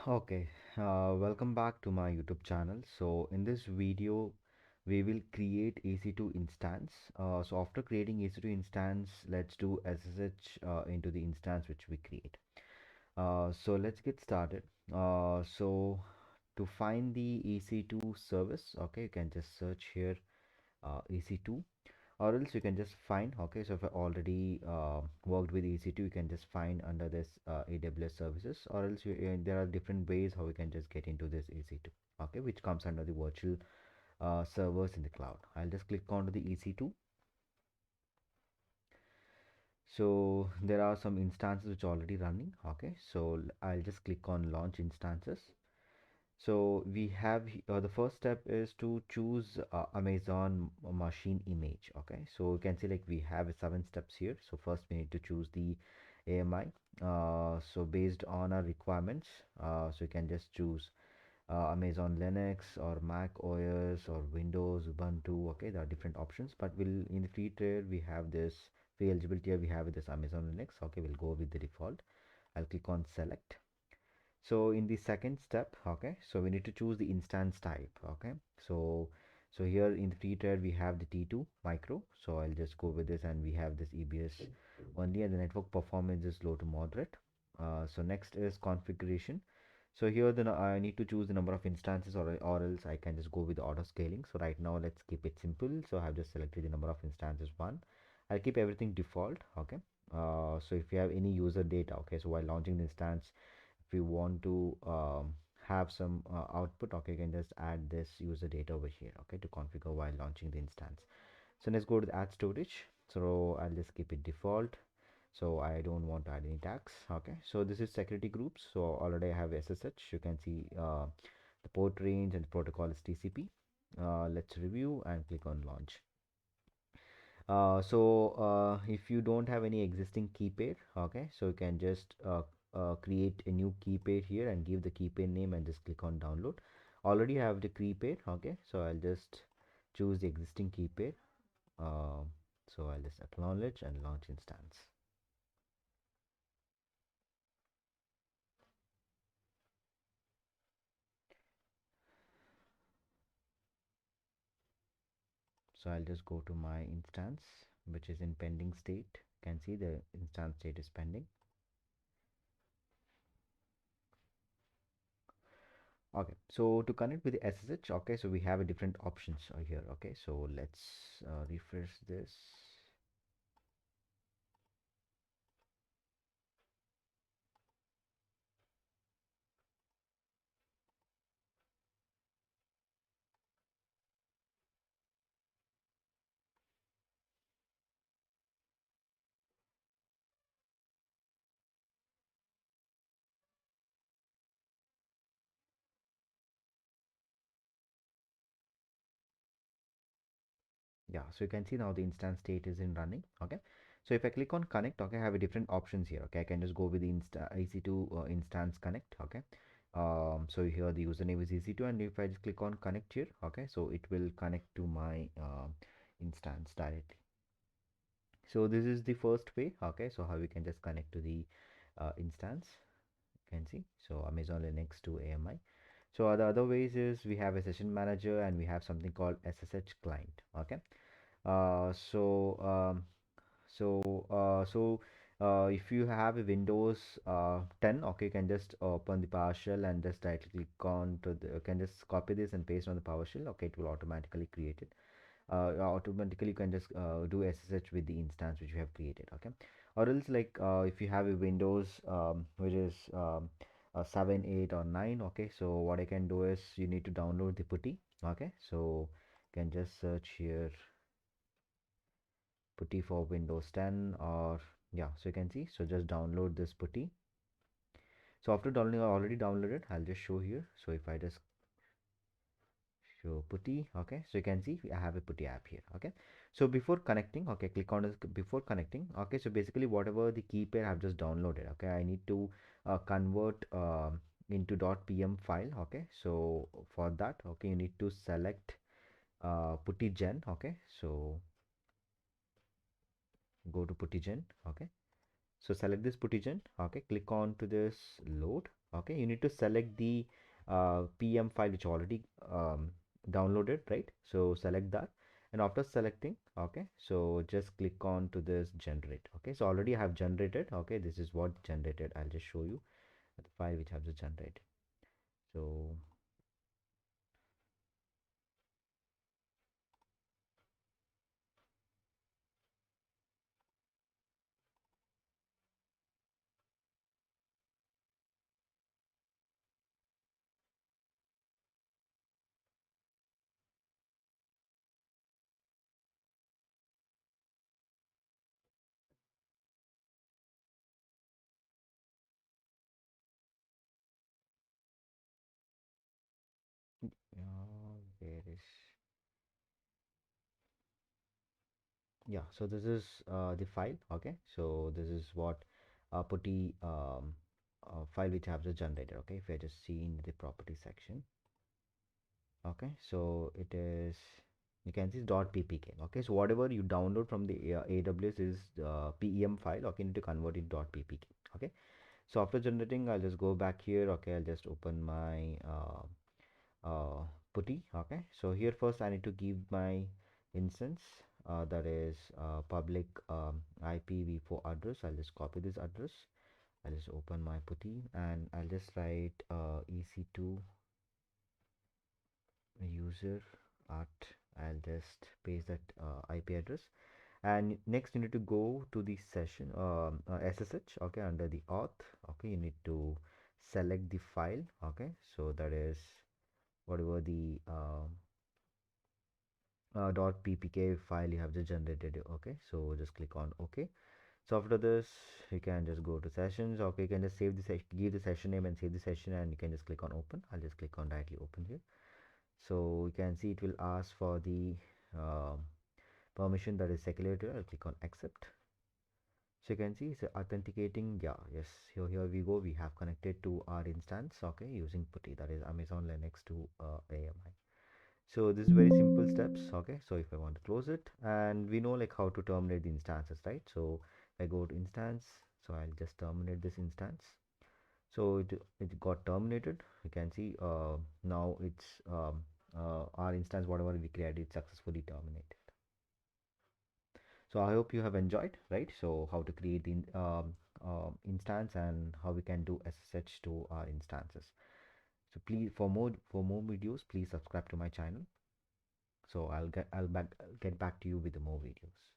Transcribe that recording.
Okay, welcome back to my YouTube channel. So in this video, we will create EC2 instance. So after creating EC2 instance, let's do SSH into the instance which we create. So let's get started. So to find the EC2 service, okay, you can just search here EC2, or else you can just find, okay, so if I already worked with EC2, you can just find under this AWS services, or else there are different ways how we can just get into this EC2, okay, which comes under the virtual servers in the cloud. I'll just click on to the EC2. So there are some instances which are already running, okay, so I'll just click on launch instances. So we have the first step is to choose Amazon machine image. Okay, so you can see like we have 7 steps here. So first we need to choose the AMI. So based on our requirements, so you can just choose Amazon Linux or Mac OS or Windows, Ubuntu. Okay, there are different options, but we'll in the free tier we have this free eligibility here. We have this Amazon Linux. Okay, we'll go with the default. I'll click on select. So in the second step, okay, so we need to choose the instance type. Okay, so here in the free tier we have the T2 micro, so I'll just go with this, and we have this EBS only, and the network performance is low to moderate. So next is configuration. So here I need to choose the number of instances, or else I can just go with auto scaling. So right now let's keep it simple. So I've just selected the number of instances 1. I'll keep everything default. Okay, so if you have any user data, okay, so while launching the instance, if you want to have some output, okay, you can just add this user data over here, okay, to configure while launching the instance. So let's go to the add storage. So I'll just keep it default, so I don't want to add any tags. Okay, so this is security groups. So already I have SSH. You can see the port range and the protocol is TCP. Let's review and click on launch. If you don't have any existing key pair, okay, so you can just create a new key pair here and give the key pair name and just click on download. Already have the key pair, okay, so I'll just choose the existing key pair. So I'll just acknowledge and launch instance. So I'll just go to my instance, which is in pending state. You can see the instance state is pending. Okay, so to connect with the SSH, okay, so we have a different options here. Okay, so let's refresh this. Yeah, so you can see now the instance state is in running. Okay, so if I click on connect, okay, I have a different options here. Okay, I can just go with the EC2 instance connect. Okay, so here the username is EC2, and if I just click on connect here, okay, so it will connect to my instance directly. So this is the first way. Okay, so how we can just connect to the instance. You can see, so Amazon Linux to AMI. So the other ways is we have a session manager, and we have something called SSH client. Okay, uh, so um, if you have a Windows 10, okay, you can just open the PowerShell and just directly click on to the, you can just copy this and paste on the PowerShell. Okay, it will automatically create it. Automatically you can just do SSH with the instance which you have created. Okay, or else like if you have a Windows which is 7, 8 or 9, okay, so what I can do is you need to download the Putty. Okay, so you can just search here Putty for Windows 10, or yeah, so you can see, so just download this Putty. So after downloading, I already downloaded, I'll just show here. So if I just show Putty, okay, so you can see I have a Putty app here. Okay, so before connecting, okay, click on this before connecting. Okay, so basically whatever the key pair I've just downloaded, okay, I need to convert into .pm file. Okay, so for that, okay, you need to select Putty gen. Okay, so go to Putty gen. Okay, So select this Puttigen. Okay, click on to this load. Okay, you need to select the PM file which already downloaded, right? So select that, and after selecting, okay, so just click on to this generate. Okay, so already I have generated. Okay, this is what generated. I'll just show you the file which I have just generated. So where is, yeah, so this is the file. Okay, so this is what Putty file which I have just generated. Okay, if I just see in the property section. Okay, so it is, you can see .ppk. Okay, so whatever you download from the AWS is the PEM file. Okay, you need to convert it .ppk. Okay, so after generating, I'll just go back here. Okay, I'll just open my uh, Putty. Okay, so here first I need to give my instance, that is public IPv4 address. I'll just copy this address. I'll just open my Putty and I'll just write EC2 user at, I'll just paste that IP address. And next you need to go to the session SSH. Okay, under the auth. Okay, you need to select the file. Okay, so that is whatever the .ppk file you have just generated. Okay, so just click on OK. So after this, you can just go to sessions. Okay, you can just save the session, give the session name and save the session, and you can just click on open. I'll just click on directly open here. So you can see it will ask for the um permission, that is security. I'll click on accept. So you can see it's authenticating. Yeah, yes, here we go. We have connected to our instance, okay, using Putty, that is Amazon Linux to AMI. So this is very simple steps. Okay, so if I want to close it, and we know like how to terminate the instances, right? So if I go to instance, so I'll just terminate this instance. So it got terminated. You can see now it's our instance, whatever we created, successfully terminated. So I hope you have enjoyed, right? So how to create the instance and how we can do SSH to our instances. So please, for more videos, please subscribe to my channel. So I'll get back to you with the more videos.